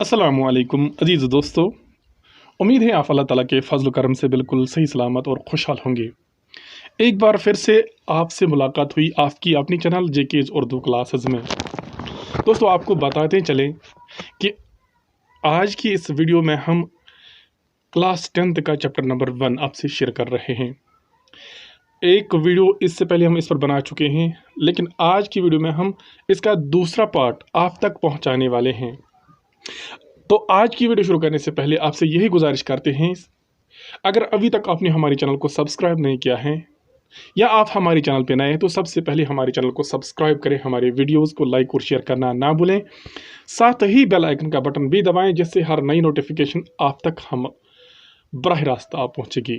अस्सलामुअलैकुम अजीज़ दोस्तों, उम्मीद है आप अल्लाह ताला के फजल करम से बिल्कुल सही सलामत और खुशहाल होंगे। एक बार फिर से आपसे मुलाकात हुई आपकी अपनी चैनल जेकेज उर्दू क्लासेस में। दोस्तों, आपको बताते चलें कि आज की इस वीडियो में हम क्लास 10th का चैप्टर नंबर 1 आपसे शेयर कर रहे हैं। एक वीडियो इससे पहले हम इस पर बना चुके हैं, लेकिन आज की वीडियो में हम इसका दूसरा पार्ट आप तक पहुंचाने वाले हैं। तो आज की वीडियो शुरू करने से पहले आपसे यही गुजारिश करते हैं, अगर अभी तक आपने हमारे चैनल को सब्सक्राइब नहीं किया है या आप हमारे चैनल पर नए हैं तो सबसे पहले हमारे चैनल को सब्सक्राइब करें, हमारे वीडियोस को लाइक और शेयर करना ना भूलें। साथ ही बेल आइकन का बटन भी दबाएं, जिससे हर नई नोटिफिकेशन आप तक हम बराह रास्त आप पहुँचेगी।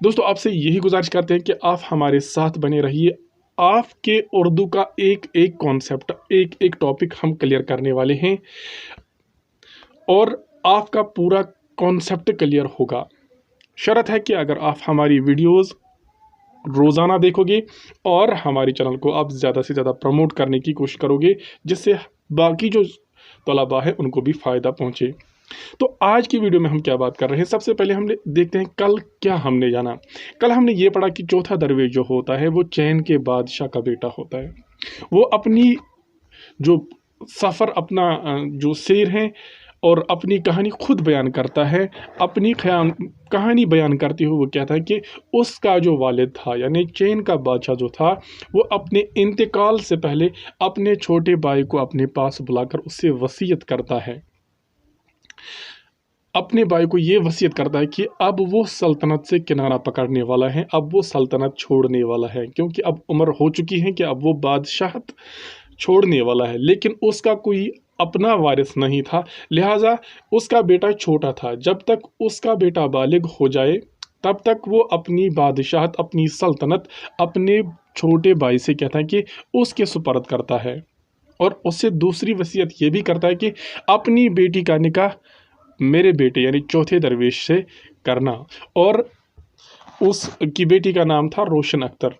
दोस्तों, आपसे यही गुजारिश करते हैं कि आप हमारे साथ बने रहिए। आपके उर्दू का एक एक कॉन्सेप्ट, एक एक टॉपिक हम क्लियर करने वाले हैं और आपका पूरा कॉन्सेप्ट क्लियर होगा। शर्त है कि अगर आप हमारी वीडियोस रोज़ाना देखोगे और हमारे चैनल को आप ज़्यादा से ज़्यादा प्रमोट करने की कोशिश करोगे, जिससे बाकी जो तलबा है उनको भी फ़ायदा पहुँचे। तो आज की वीडियो में हम क्या बात कर रहे हैं, सबसे पहले हम देखते हैं कल क्या हमने जाना। कल हमने ये पढ़ा कि चौथा दरवेश जो होता है वो चैन के बादशाह का बेटा होता है। वो अपनी जो सफ़र, अपना जो सैर है और अपनी कहानी खुद बयान करता है। अपनी कहानी बयान करते हुए वो कहता है कि उसका जो वालिद था, यानी चैन का बादशाह जो था, वो अपने इंतकाल से पहले अपने छोटे भाई को अपने पास बुलाकर उससे वसीयत करता है। अपने भाई को ये वसीयत करता है कि अब वो सल्तनत से किनारा पकड़ने वाला है, अब वो सल्तनत छोड़ने वाला है, क्योंकि अब उम्र हो चुकी है कि अब वो बादशाहत छोड़ने वाला है। लेकिन उसका कोई अपना वारिस नहीं था, लिहाजा उसका बेटा छोटा था। जब तक उसका बेटा बालिग हो जाए तब तक वो अपनी बादशाहत, अपनी सल्तनत अपने छोटे भाई से कहता है कि उसके सुपर्द करता है। और उससे दूसरी वसीयत ये भी करता है कि अपनी बेटी का निकाह मेरे बेटे यानी चौथे दरवेश से करना। और उसकी बेटी का नाम था रोशन अख्तर।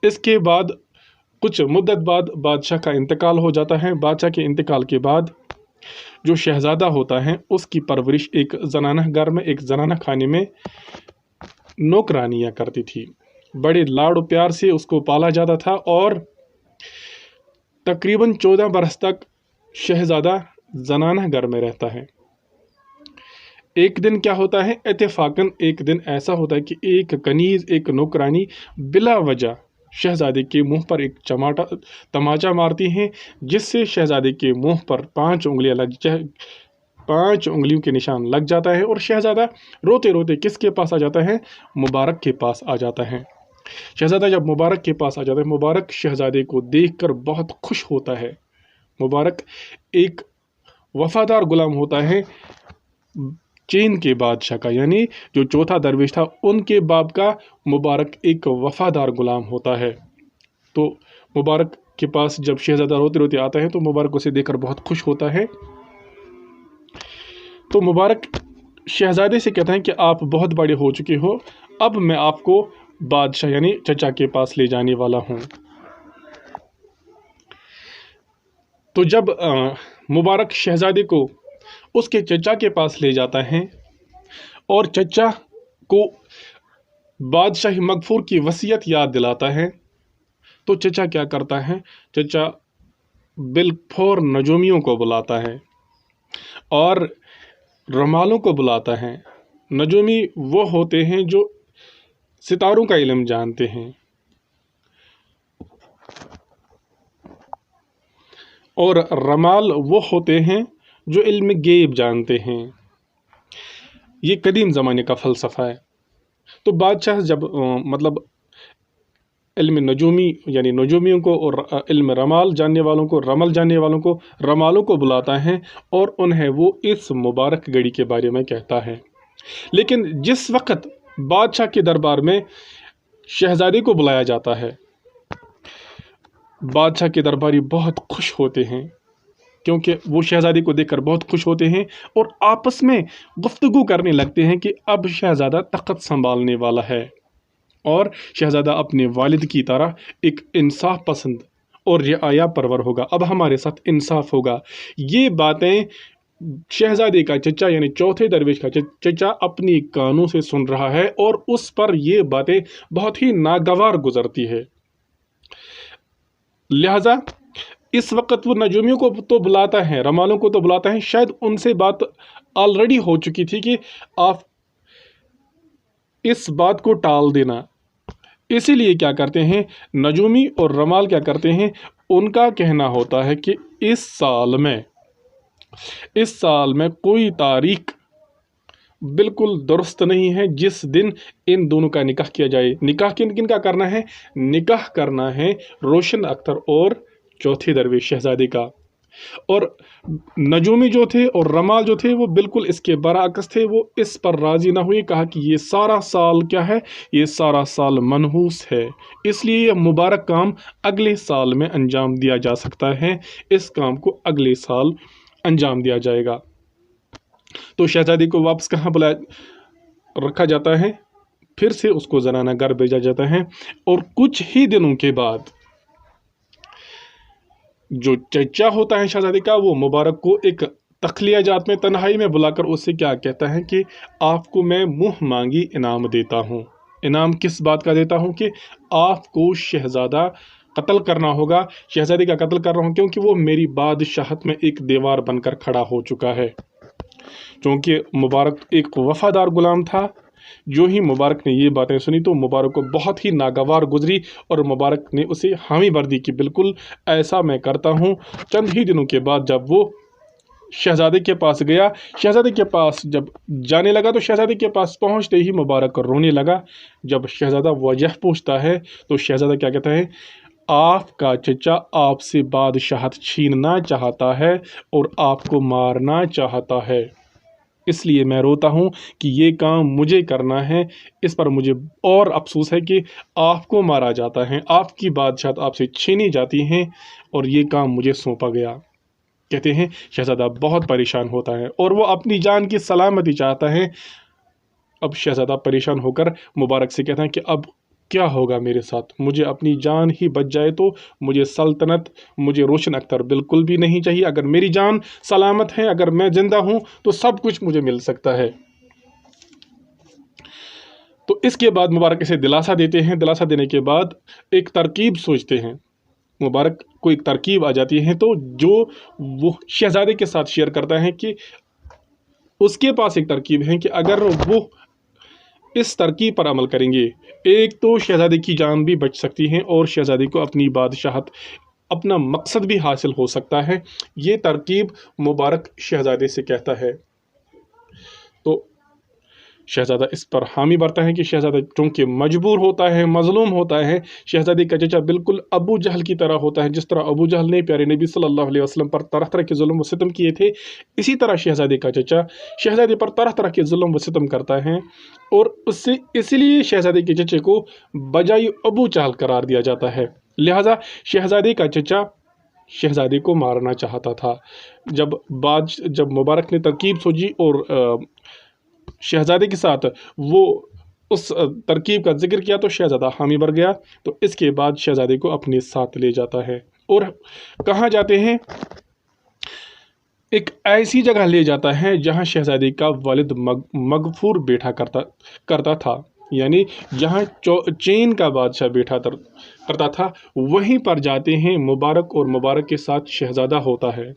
इसके बाद कुछ मुद्दत बाद बादशाह का इंतकाल हो जाता है। बादशाह के इंतकाल के बाद जो शहज़ादा होता है उसकी परवरिश एक जनाना घर में, एक जनाना खाने में नौकरानियाँ करती थी। बड़े लाड़ प्यार से उसको पाला जाता था और तकरीबन 14 बरस तक शहज़ादा जनाना घर में रहता है। एक दिन क्या होता है, इत्तेफाकन एक दिन ऐसा होता है कि एक कनीज़, एक नौकरानी बिला वजह शहज़ादे के मुंह पर एक तमाचा मारती हैं, जिससे शहज़ादे के मुंह पर 5 उंगलियों के निशान लग जाता है। और शहज़ादा रोते रोते किसके पास आ जाता है, मुबारक के पास आ जाता है। शहज़ादा जब मुबारक के पास आ जाता है, मुबारक शहज़ादे को देखकर बहुत खुश होता है। मुबारक एक वफादार गुलाम होता है चैन के बादशाह का, यानी जो चौथा दरवेश था उनके बाप का मुबारक एक वफादार गुलाम होता है। तो मुबारक के पास जब शहज़ादा रोते रोते आता है तो मुबारक उसे देखकर बहुत खुश होता है। तो मुबारक शहज़ादे से कहता है कि आप बहुत बड़े हो चुके हो, अब मैं आपको बादशाह यानी चचा के पास ले जाने वाला हूँ। तो जब मुबारक शहज़ादे को उसके चचा के पास ले जाता है और चचा को बादशाह मगफूर की वसीयत याद दिलाता है, तो चचा क्या करता है, चचा बिलफौर नजूमियों को बुलाता है और रमालों को बुलाता है। नजूमी वो होते हैं जो सितारों का इल्म जानते हैं और रमाल वो होते हैं जो इल्म गैब जानते हैं। ये कदीम ज़माने का फ़लसफ़ा है। तो बादशाह जब मतलब इल्म नजूमी यानी नजूमियों को और इल्म रमाल जानने वालों को, रमल जानने वालों को, रमालों को बुलाता है और उन्हें वो इस मुबारक गढ़ी के बारे में कहता है। लेकिन जिस वक़्त बादशाह के दरबार में शहज़ादे को बुलाया जाता है, बादशाह के दरबारी बहुत खुश होते हैं, क्योंकि वो शहज़ादे को देखकर बहुत खुश होते हैं और आपस में गुफ्तगू करने लगते हैं कि अब शहज़ादा तख़्त संभालने वाला है और शहज़ादा अपने वालिद की तरह एक इंसाफ पसंद और रिआया परवर होगा। अब हमारे साथ इंसाफ होगा। ये बातें शहजादे का चचा यानी चौथे दरवेश का चचा अपनी कानों से सुन रहा है और उस पर ये बातें बहुत ही नागवार गुजरती है। लिहाजा इस वक्त वो नजूमियों को तो बुलाता है, रमालों को तो बुलाता है, शायद उनसे बात ऑलरेडी हो चुकी थी कि आप इस बात को टाल देना। इसीलिए क्या करते हैं नजूमी और रमाल, क्या करते हैं, उनका कहना होता है कि इस साल में कोई तारीख बिल्कुल दुरुस्त नहीं है जिस दिन इन दोनों का निकाह किया जाए। निकाह किन का करना है? निकाह करना है रोशन अख्तर और चौथे दरवेश शहजादे का। और नजूमी जो थे और रमाल जो थे वो बिल्कुल इसके बरअक्स थे, वो इस पर राजी ना हुए, कहा कि ये सारा साल क्या है, ये सारा साल मनहूस है, इसलिए यह मुबारक काम अगले साल में अंजाम दिया जा सकता है, इस काम को अगले साल अंजाम दिया जाएगा। तो शहजादी को वापस कहाँ बुलाया रखा जाता है? फिर से उसको ज़नाना घर भेजा जाता है। और कुछ ही दिनों के बाद जो चचा होता है शहजादी का, वो मुबारक को एक तखलिया जात में तन्हाई में बुलाकर उससे क्या कहता है कि आपको मैं मुँह मांगी इनाम देता हूँ। इनाम किस बात का देता हूँ? कि आपको शहजादा कत्ल करना होगा, शहजादी का कत्ल कर रहा हूँ, क्योंकि वो मेरी बादशाहत में एक दीवार बनकर खड़ा हो चुका है। क्योंकि मुबारक एक वफादार गुलाम था। जो ही मुबारक ने ये बातें सुनी तो मुबारक को बहुत ही नागवार गुजरी और मुबारक ने उसे हामी भर दी कि बिल्कुल ऐसा मैं करता हूँ। चंद ही दिनों के बाद जब वो शहजादे के पास गया, शहजादे के पास जब जाने लगा तो शहजादे के पास पहुँचते ही मुबारक रोने लगा। जब शहजादा वजह पूछता है तो शहजादा क्या कहता है? आपका चचा आपसे बादशाहत छीनना चाहता है और आपको मारना चाहता है, इसलिए मैं रोता हूँ कि ये काम मुझे करना है। इस पर मुझे और अफसोस है कि आपको मारा जाता है, आपकी बादशाहत आपसे छीनी जाती है और ये काम मुझे सौंपा गया। कहते हैं शहजादा बहुत परेशान होता है और वो अपनी जान की सलामती चाहता है। अब शहजादा परेशान होकर मुबारक से कहता है कि अब क्या होगा मेरे साथ? मुझे अपनी जान ही बच जाए तो मुझे सल्तनत, मुझे रोशन अख्तर बिल्कुल भी नहीं चाहिए। अगर मेरी जान सलामत है, अगर मैं जिंदा हूं तो सब कुछ मुझे मिल सकता है। तो इसके बाद मुबारक इसे दिलासा देते हैं। दिलासा देने के बाद एक तरकीब सोचते हैं। मुबारक को एक तरकीब आ जाती है तो जो वो शहजादे के साथ शेयर करता है कि उसके पास एक तरकीब है कि अगर वो इस तरकीब पर अमल करेंगे, एक तो शहजादे की जान भी बच सकती है और शहजादे को अपनी बादशाहत, अपना मकसद भी हासिल हो सकता है। ये तरकीब मुबारक शहजादे से कहता है। तो शहजादा इस पर हामी भरता है कि शहजादा चूँकि मजबूर होता है, मजलूम होता है। शहजादे का चचा बिल्कुल अबू जहल की तरह होता है। जिस तरह अबू जहल ने प्यारे नबी सल्लल्लाहु अलैहि वसल्लम पर तरह तरह के जुल्म व सितम किए थे, इसी तरह शहजादे का चचा शहजादे पर तरह तरह के जुल्म व सितम करता है और उससे इसलिए शहजादे के चचे को बजाय अबू जहल करार दिया जाता है। लिहाजा शहजादे का चचा शहजादे को मारना चाहता था। जब मुबारक ने तरकीब सोची और शहजादे के साथ वो उस तरकीब का जिक्र किया तो शहजादा हामी भर गया। तो इसके बाद शहजादे को अपने साथ ले जाता है और कहाँ जाते हैं? एक ऐसी जगह ले जाता है जहाँ शहजादे का वालिद मगफूर बैठा करता था, यानी जहाँ चेन का बादशाह बैठा करता था, वहीं पर जाते हैं मुबारक और मुबारक के साथ शहजादा होता है।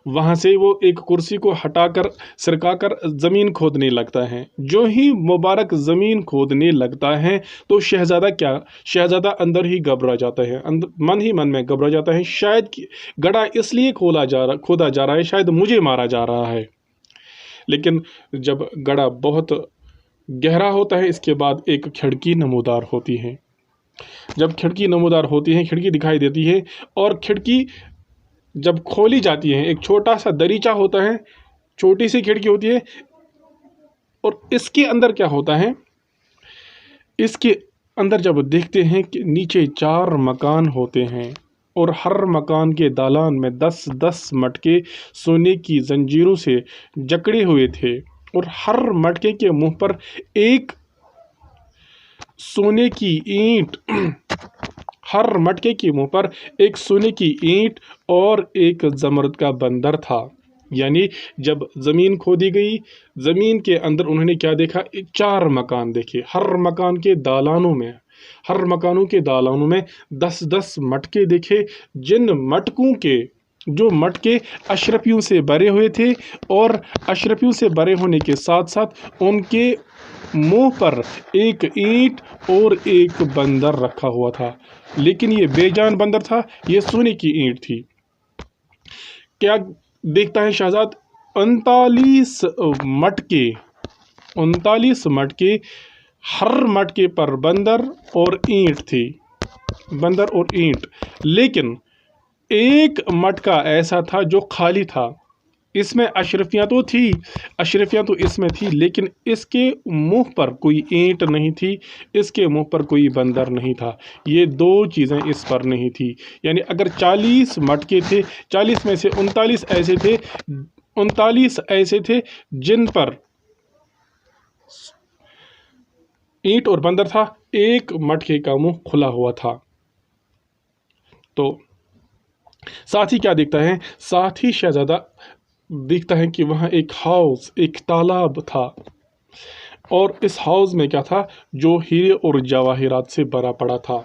वहाँ से वो एक कुर्सी को हटाकर सरकाकर ज़मीन खोदने लगता है। जो ही मुबारक ज़मीन खोदने लगता है तो शहज़ादा अंदर ही घबरा जाता है, मन ही मन में घबरा जाता है। शायद गड्ढा इसलिए खोदा जा रहा है, शायद मुझे मारा जा रहा है। लेकिन जब गड्ढा बहुत गहरा होता है, इसके बाद एक खिड़की नमूदार होती है। जब खिड़की नमूदार होती है, खिड़की दिखाई देती है और खिड़की जब खोली जाती है, एक छोटा सा दरीचा होता है, छोटी सी खिड़की होती है और इसके अंदर क्या होता है? इसके अंदर जब देखते हैं कि नीचे 4 मकान होते हैं और हर मकान के दालान में 10-10 मटके सोने की जंजीरों से जकड़े हुए थे और हर मटके के मुंह पर एक सोने की ईंट हर मटके के मुंह पर एक सोने की ईंट और एक जमरद का बंदर था। यानी जब ज़मीन खोदी गई, ज़मीन के अंदर उन्होंने क्या देखा, 4 मकान देखे। हर मकान के दालानों में, हर मकानों के दालानों में 10-10 मटके देखे, जिन मटकों के जो मटके अशरफियों से भरे हुए थे, और अशरफियों से भरे होने के साथ साथ उनके मुंह पर एक ईंट और एक बंदर रखा हुआ था। लेकिन ये बेजान बंदर था, ये सोने की ईंट थी। क्या देखता है शहजाद, 39 मटके, 39 मटके, हर मटके पर बंदर और ईंट थी, बंदर और ईंट। लेकिन एक मटका ऐसा था जो खाली था। इसमें अशरफियाँ तो थी, अशरफियाँ तो इसमें थी, लेकिन इसके मुंह पर कोई ईंट नहीं थी, इसके मुंह पर कोई बंदर नहीं था। ये 2 चीज़ें इस पर नहीं थी। यानी अगर 40 मटके थे, 40 में से 39 ऐसे थे, 39 ऐसे थे जिन पर ईंट और बंदर था, एक मटके का मुंह खुला हुआ था। तो साथ ही क्या देखता है, साथ ही शहजादा देखता है कि वहाँ एक हाउस, एक तालाब था, और इस हाउस में क्या था, जो हीरे और जवाहिरात से भरा पड़ा था।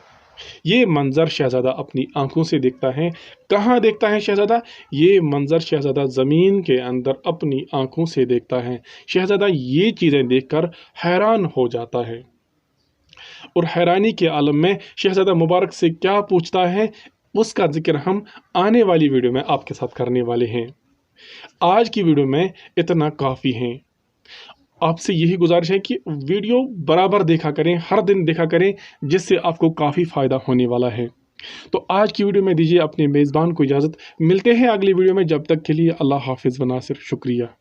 ये मंजर शहजादा अपनी आंखों से देखता है। कहाँ देखता है शहजादा? ये मंजर शहजादा ज़मीन के अंदर अपनी आंखों से देखता है। शहजादा ये चीज़ें देखकर हैरान हो जाता है, और हैरानी के आलम में शहजादा मुबारक से क्या पूछता है, उसका जिक्र हम आने वाली वीडियो में आपके साथ करने वाले हैं। आज की वीडियो में इतना काफ़ी है। आपसे यही गुजारिश है कि वीडियो बराबर देखा करें, हर दिन देखा करें, जिससे आपको काफ़ी फ़ायदा होने वाला है। तो आज की वीडियो में दीजिए अपने मेज़बान को इजाज़त। मिलते हैं अगली वीडियो में, जब तक के लिए अल्लाह हाफिज़ व नासिर। शुक्रिया।